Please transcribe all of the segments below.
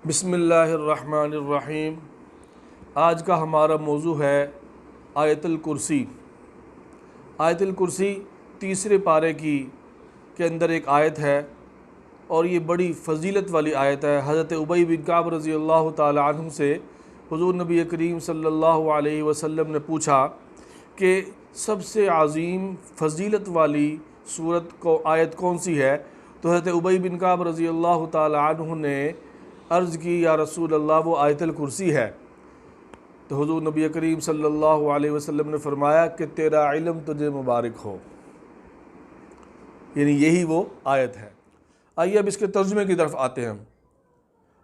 بسم اللہ الرحمن الرحیم۔ آج کا ہمارا موضوع ہے آیت الکرسی۔ آیت الکرسی تیسرے پارے کے اندر ایک آیت ہے اور یہ بڑی فضیلت والی آیت ہے۔ حضرت ابی بن کعب رضی اللہ تعالی عنہ سے حضور نبی کریم صلی اللہ علیہ وسلم نے پوچھا کہ سب سے عظیم فضیلت والی سورت کو آیت کون سی ہے؟ تو حضرت ابی بن کعب رضی اللہ تعالی عنہ نے عرض کی، یا رسول اللہ وہ آیت الکرسی ہے۔ تو حضور نبی کریم صلی اللہ علیہ وسلم نے فرمایا کہ تیرا علم تجھے مبارک ہو، یعنی یہی وہ آیت ہے۔ آئیے اب اس کے ترجمے کی طرف آتے ہیں۔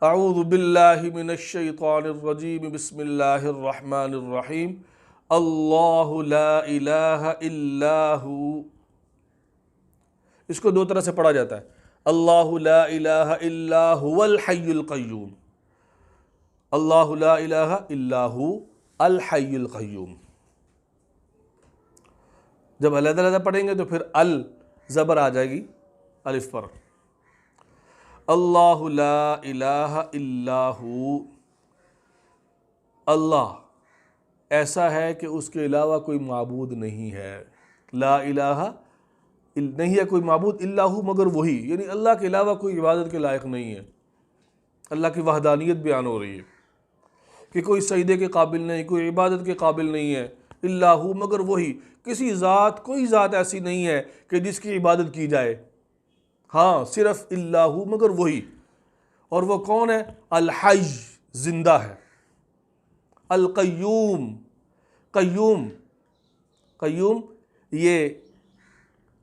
اعوذ باللہ من الشیطان الرجیم، بسم اللہ الرحمن الرحیم۔ اللہ لا الہ الا ہو، اس کو دو طرح سے پڑھا جاتا ہے۔ اللہ لا الہ الا هو الحی القیوم، اللہ لا الہ الا هو الحی القیوم۔ جب علیحدہ علیحدہ پڑھیں گے تو پھر ال زبر آ جائے گی الف پر۔ اللہ لا الہ الا ہو، اللہ ایسا ہے کہ اس کے علاوہ کوئی معبود نہیں ہے۔ لا الہ نہیں ہے کوئی معبود الا ہو مگر وہی، یعنی اللہ کے علاوہ کوئی عبادت کے لائق نہیں ہے۔ اللہ کی وحدانیت بیان ہو رہی ہے کہ کوئی سجدے کے قابل نہیں، کوئی عبادت کے قابل نہیں ہے، الا ہو مگر وہی۔ کسی ذات، کوئی ذات ایسی نہیں ہے کہ جس کی عبادت کی جائے، ہاں صرف الا ہو مگر وہی۔ اور وہ کون ہے؟ الحی، زندہ ہے۔ القیوم، قیوم، قیوم یہ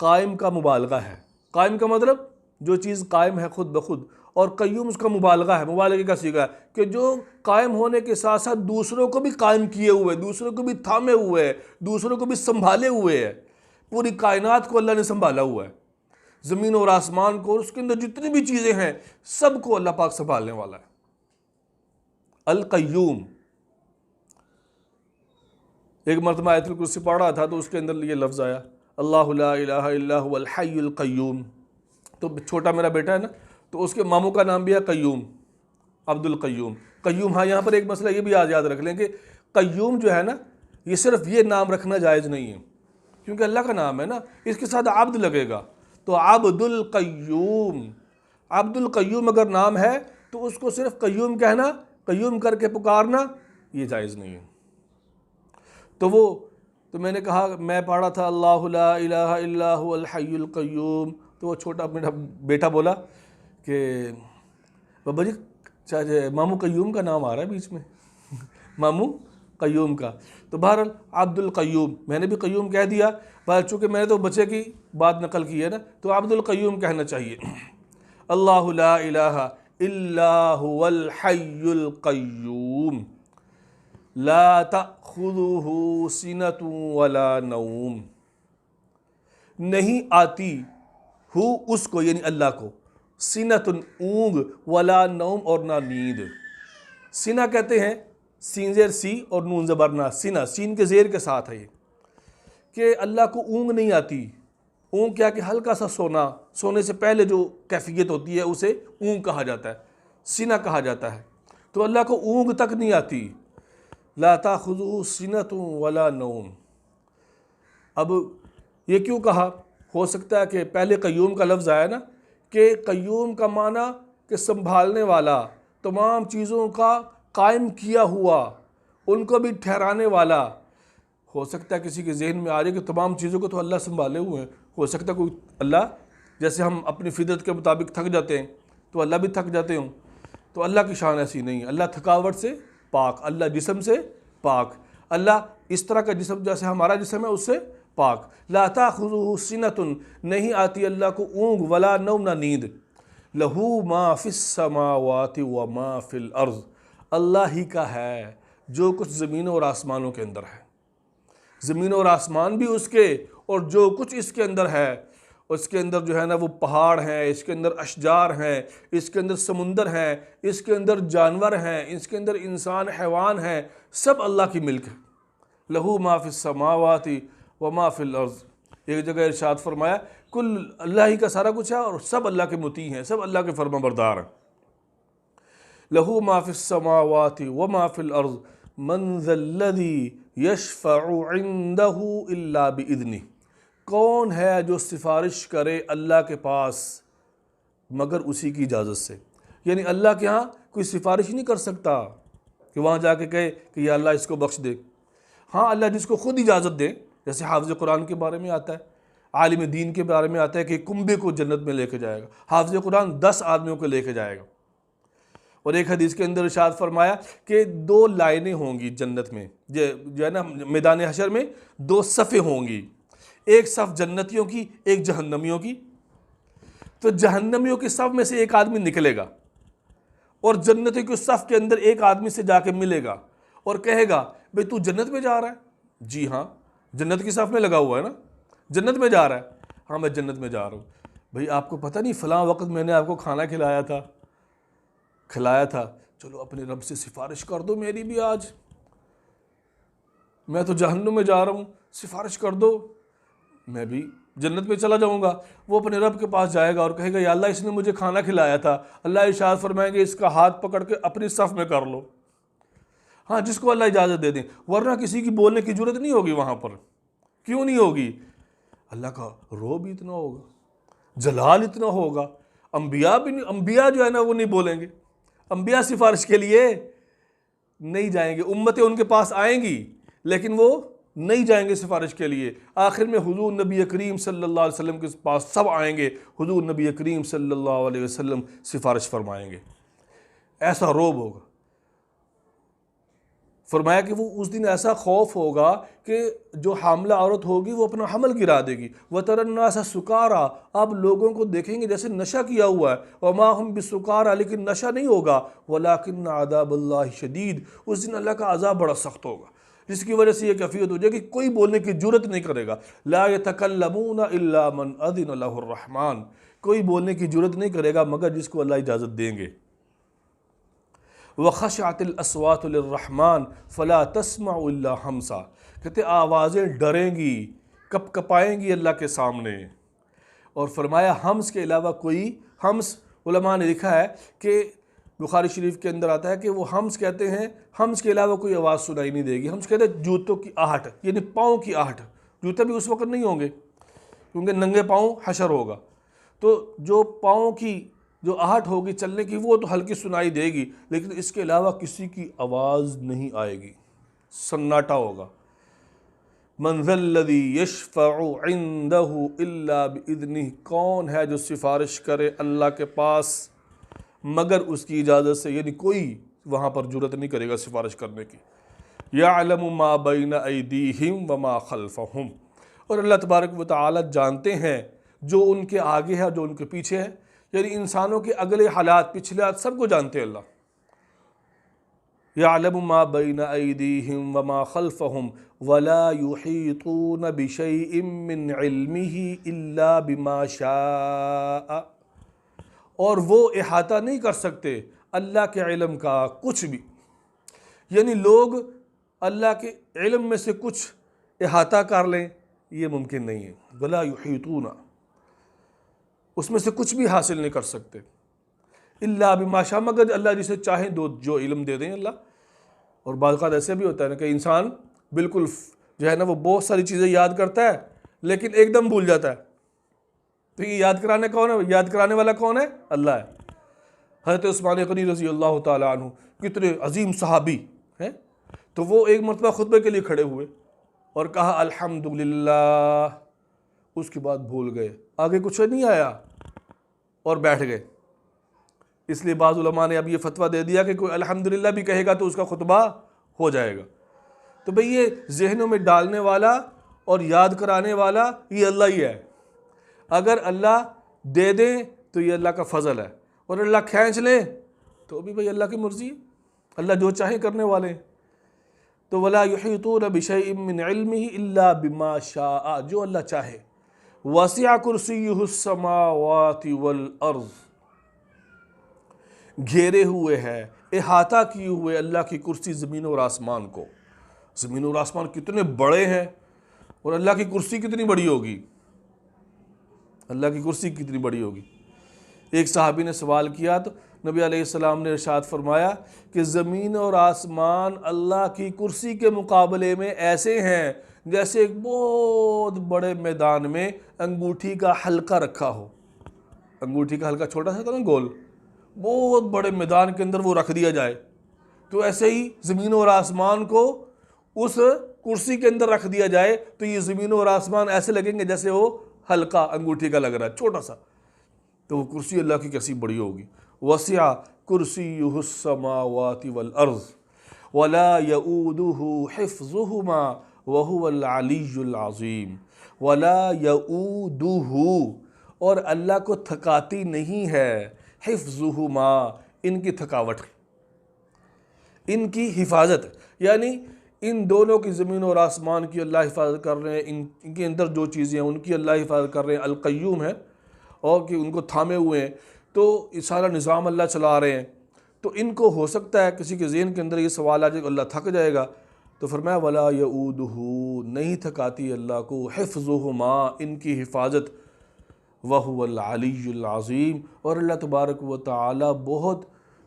قائم کا مبالغہ ہے۔ قائم کا مطلب جو چیز قائم ہے خود بخود، اور قیوم اس کا مبالغہ ہے، مبالغے کا صیغہ ہے کہ جو قائم ہونے کے ساتھ ساتھ دوسروں کو بھی قائم کیے ہوئے، دوسروں کو بھی تھامے ہوئے ہے، دوسروں کو بھی سنبھالے ہوئے ہے۔ پوری کائنات کو اللہ نے سنبھالا ہوا ہے، زمین اور آسمان کو، اور اس کے اندر جتنی بھی چیزیں ہیں سب کو اللہ پاک سنبھالنے والا ہے۔ القیوم۔ ایک مرتبہ آیت الکرسی پڑھ رہا تھا تو اس کے اندر یہ لفظ آیا، اللہ لا الہ الا هو الحی القیوم۔ تو چھوٹا میرا بیٹا ہے نا، تو اس کے ماموں کا نام بھی ہے قیوم، عبد القیوم۔ قیوم، ہاں یہاں پر ایک مسئلہ یہ بھی یاد رکھ لیں کہ قیوم جو ہے نا، یہ صرف یہ نام رکھنا جائز نہیں ہے، کیونکہ اللہ کا نام ہے نا، اس کے ساتھ عبد لگے گا تو عبد القیوم۔ عبد القیوم اگر نام ہے تو اس کو صرف قیوم کہنا، قیوم کر کے پکارنا یہ جائز نہیں ہے۔ تو میں نے کہا، میں پڑھا تھا اللہ لا الہ الا هو الحی القیوم، تو وہ چھوٹا میرا بیٹا بولا کہ بابا جی مامو قیوم کا نام آ رہا ہے بیچ میں، مامو قیوم کا۔ تو بہرحال عبد القیوم، میں نے بھی قیوم کہہ دیا، چونکہ میں نے تو بچے کی بات نقل کی ہے نا، تو عبد القیوم کہنا چاہیے۔ اللہ لا الہ الا هو الحی القیوم لا تأخذہ سنۃ ولا نوم، نہیں آتی ہو اس کو یعنی اللہ کو، سنۃ اونگ، ولا نوم اور نہ نیند۔ سنہ کہتے ہیں سین زیر سی اور نون زبر نہ، سنہ سین کے زیر کے ساتھ ہے یہ، کہ اللہ کو اونگ نہیں آتی۔ اونگ کیا کہ ہلکا سا سونا، سونے سے پہلے جو کیفیت ہوتی ہے اسے اونگ کہا جاتا ہے، سنہ کہا جاتا ہے۔ تو اللہ کو اونگ تک نہیں آتی۔ لا تاخذہ سنۃ ولا نوم۔ اب یہ کیوں کہا؟ ہو سکتا ہے کہ پہلے قیوم کا لفظ آیا نا، کہ قیوم کا معنی کہ سنبھالنے والا، تمام چیزوں کا قائم کیا ہوا، ان کو بھی ٹھہرانے والا۔ ہو سکتا ہے کسی کے ذہن میں آ جائے کہ تمام چیزوں کو تو اللہ سنبھالے ہوئے ہیں، ہو سکتا ہے کوئی اللہ، جیسے ہم اپنی فطرت کے مطابق تھک جاتے ہیں تو اللہ بھی تھک جاتے ہوں، تو اللہ کی شان ایسی نہیں ہے۔ اللہ تھکاوٹ سے پاک، اللہ جسم سے پاک، اللہ اس طرح کا جسم جیسے ہمارا جسم ہے اس سے پاک۔ لا تاخذہ سنۃ، نہیں آتی اللہ کو اونگ، ولا نوم، نہ نیند۔ لہو ما فی السماوات وما فی الارض، اللہ ہی کا ہے جو کچھ زمینوں اور آسمانوں کے اندر ہے۔ زمین اور آسمان بھی اس کے، اور جو کچھ اس کے اندر ہے، اس کے اندر جو ہے نا وہ پہاڑ ہیں، اس کے اندر اشجار ہیں، اس کے اندر سمندر ہیں، اس کے اندر جانور ہیں، اس کے اندر انسان حیوان ہیں، سب اللہ کی ملک ہے۔ لہو ما فی السماوات وما فی الارض۔ ایک جگہ ارشاد فرمایا کل اللہ ہی کا سارا کچھ ہے اور سب اللہ کے مطیع ہیں، سب اللہ کے فرما بردار ہیں۔ لہو ما فی السماوات وما فی الارض من ذا الذی یشفع عندہ الا باذنہ، کون ہے جو سفارش کرے اللہ کے پاس مگر اسی کی اجازت سے؟ یعنی اللہ کے ہاں کوئی سفارش نہیں کر سکتا کہ وہاں جا کے کہے کہ یا اللہ اس کو بخش دے۔ ہاں اللہ جس کو خود اجازت دے، جیسے حافظ قرآن کے بارے میں آتا ہے، عالم دین کے بارے میں آتا ہے کہ کنبے کو جنت میں لے کے جائے گا، حافظ قرآن 10 آدمیوں کو لے کے جائے گا۔ اور ایک حدیث کے اندر ارشاد فرمایا کہ 2 لائنیں ہوں گی جنت میں، جو ہے نا میدان حشر میں 2 صفیں ہوں گی، ایک صف جنتیوں کی، ایک جہنمیوں کی۔ تو جہنمیوں کی صف میں سے ایک آدمی نکلے گا اور جنتیوں کی صف کے اندر ایک آدمی سے جا کے ملے گا اور کہے گا بھئی تو جنت میں جا رہا ہے؟ جی ہاں، جنت کی صف میں لگا ہوا ہے نا، جنت میں جا رہا ہے؟ ہاں میں جنت میں جا رہا ہوں۔ بھئی آپ کو پتہ نہیں فلاں وقت میں نے آپ کو کھانا کھلایا تھا، چلو اپنے رب سے سفارش کر دو میری بھی، آج میں تو جہنم میں جا رہا ہوں، سفارش کر دو میں بھی جنت میں چلا جاؤں گا۔ وہ اپنے رب کے پاس جائے گا اور کہے گا یا اللہ اس نے مجھے کھانا کھلایا تھا، اللہ ارشاد فرمائیں گے اس کا ہاتھ پکڑ کے اپنی صف میں کر لو۔ ہاں جس کو اللہ اجازت دے دیں، ورنہ کسی کی بولنے کی جرت نہیں ہوگی وہاں پر۔ کیوں نہیں ہوگی؟ اللہ کا روب اتنا ہوگا، جلال اتنا ہوگا، انبیاء جو ہے نا وہ نہیں بولیں گے، انبیاء سفارش کے لیے نہیں جائیں گے، امتیں ان کے پاس آئیں گی لیکن وہ نہیں جائیں گے سفارش کے لیے۔ آخر میں حضور نبی کریم صلی اللہ علیہ وسلم کے پاس سب آئیں گے، حضور نبی کریم صلی اللہ علیہ وسلم سفارش فرمائیں گے۔ ایسا روب ہوگا۔ فرمایا کہ وہ اس دن ایسا خوف ہوگا کہ جو حاملہ عورت ہوگی وہ اپنا حمل گرا دے گی۔ وَتَرَى النَّاسَ سُكَارَىٰ، آپ لوگوں کو دیکھیں گے جیسے نشہ کیا ہوا ہے، وَمَا هُمْ بِسُكَارَىٰ، لیکن نشہ نہیں ہوگا، وَلَٰكِنَّ عَذَابَ اللَّهِ شَدِيدٌ، اس دن اللہ کا عذاب بڑا سخت ہوگا، جس کی وجہ سے یہ کیفیت ہو جائے کہ کوئی بولنے کی جرت نہیں کرے گا۔ لَا يَتَكَلَّمُونَ إِلَّا مَنْ أَذِنَ لَهُ الرَّحْمَٰنُ، کوئی بولنے کی جرت نہیں کرے گا مگر جس کو اللہ اجازت دیں گے۔ وَخَشَعَتِ الْأَصْوَاتُ لِلرَّحْمَٰنِ فَلَا تَسْمَعُ إِلَّا حَمْسًا، کہتے آوازیں ڈریں گی، کپ کپائیں گی اللہ کے سامنے۔ اور فرمایا ہمس کے علاوہ کوئی، ہمس علماء نے لکھا ہے کہ بخاری شریف کے اندر آتا ہے کہ وہ ہمس کہتے ہیں، ہمس کے علاوہ کوئی آواز سنائی نہیں دے گی۔ ہمس کہتے ہیں جوتوں کی آہٹ، یعنی پاؤں کی آہٹ۔ جوتے بھی اس وقت نہیں ہوں گے کیونکہ ننگے پاؤں حشر ہوگا، تو جو پاؤں کی جو آہٹ ہوگی چلنے کی وہ تو ہلکی سنائی دے گی، لیکن اس کے علاوہ کسی کی آواز نہیں آئے گی، سناٹا ہوگا۔ من ذا الذی یشفع عندہ الا باذنہ، کون ہے جو سفارش کرے اللہ کے پاس مگر اس کی اجازت سے، یعنی کوئی وہاں پر جرت نہیں کرے گا سفارش کرنے کی۔ یعلم ما بین ایدیہم وما خلفہم، اور اللہ تبارک و تعالی جانتے ہیں جو ان کے آگے ہے اور جو ان کے پیچھے ہے، یعنی انسانوں کے اگلے حالات پچھلے حالات سب کو جانتے ہیں اللہ۔ یعلم ما بین ایدیہم وما خلفہم ولا یحیطون بشیء من علمہ الا بما شاء، اور وہ احاطہ نہیں کر سکتے اللہ کے علم کا کچھ بھی، یعنی لوگ اللہ کے علم میں سے کچھ احاطہ کر لیں یہ ممکن نہیں ہے۔ ولا یحیطون، اس میں سے کچھ بھی حاصل نہیں کر سکتے، الا بما شاء، مگر اللہ جسے چاہیں جو علم دے دیں اللہ۔ اور بعض اوقات ایسے بھی ہوتا ہے نا کہ انسان بالکل جو ہے نا وہ بہت ساری چیزیں یاد کرتا ہے لیکن ایک دم بھول جاتا ہے، تو یہ یاد کرانے والا کون ہے؟ اللہ ہے۔ حضرت عثمان غنی رضی اللہ تعالیٰ عنہ کتنے عظیم صحابی ہیں، تو وہ ایک مرتبہ خطبے کے لیے کھڑے ہوئے اور کہا الحمدللہ، اس کے بعد بھول گئے، آگے کچھ نہیں آیا اور بیٹھ گئے۔ اس لیے بعض علماء نے اب یہ فتویٰ دے دیا کہ کوئی الحمدللہ بھی کہے گا تو اس کا خطبہ ہو جائے گا۔ تو بھئی یہ ذہنوں میں ڈالنے والا اور یاد کرانے والا یہ اللہ ہی ہے۔ اگر اللہ دے دیں تو یہ اللہ کا فضل ہے، اور اللہ کھینچ لیں تو بھی بھئی اللہ کی مرضی ہے، اللہ جو چاہیں کرنے والے ہیں۔ تو ولا یحیطون بشیء من علمہ الا بما شاء، جو اللہ چاہے۔ وسع کرسیہ السماوات والارض، گھیرے ہوئے ہے، احاطہ کیے ہوئے اللہ کی کرسی زمین اور آسمان کو۔ زمین اور آسمان کتنے بڑے ہیں، اور اللہ کی کرسی کتنی بڑی ہوگی، اللہ کی کرسی کتنی بڑی ہوگی۔ ایک صحابی نے سوال کیا تو نبی علیہ السلام نے ارشاد فرمایا کہ زمین اور آسمان اللہ کی کرسی کے مقابلے میں ایسے ہیں جیسے ایک بہت بڑے میدان میں انگوٹھی کا حلقہ رکھا ہو. انگوٹھی کا حلقہ چھوٹا سا تھا نا گول، بہت بڑے میدان کے اندر وہ رکھ دیا جائے، تو ایسے ہی زمین اور آسمان کو اس کرسی کے اندر رکھ دیا جائے تو یہ زمین اور آسمان ایسے لگیں گے جیسے وہ حلقہ انگوٹھی کا لگ رہا ہے چھوٹا سا. تو وہ کرسی اللہ کی کیسی بڑی ہوگی. وسع کرسیہ السماوات والارض ولا یؤودہ حفظہما وہو العلی العظیم. ولا یؤودہ، اور اللہ کو تھکاتی نہیں ہے، حفظہما، ان کی تھکاوٹ، ان کی حفاظت، یعنی ان دونوں کی، زمین اور آسمان کی اللہ حفاظت کر رہے ہیں، ان کے اندر جو چیزیں ہیں ان کی اللہ حفاظت کر رہے ہیں. القیوم ہے اور کہ ان کو تھامے ہوئے ہیں، تو یہ سارا نظام اللہ چلا رہے ہیں. تو ان کو ہو سکتا ہے کسی کے ذہن کے اندر یہ سوال آ جائے کہ اللہ تھک جائے گا، تو فرمایا ولا یؤودہ، نہیں تھکاتی اللہ کو، حفظہما، ان کی حفاظت، وہو العلی العظیم، اور اللہ تبارک و تعالی بہت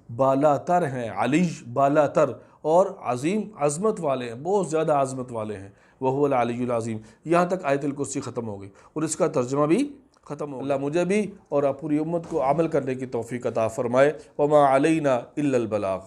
بالا تر ہیں، علی بالا تر، اور عظیم عظمت والے ہیں، بہت زیادہ عظمت والے ہیں. وہو العلی العظیم. یہاں تک آیت الکرسی ختم ہو گئی اور اس کا ترجمہ بھی ختم ہو گیا. اللہ مجھے بھی اور پوری امت کو عمل کرنے کی توفیق عطا فرمائے. وما علینا الا البلاغ.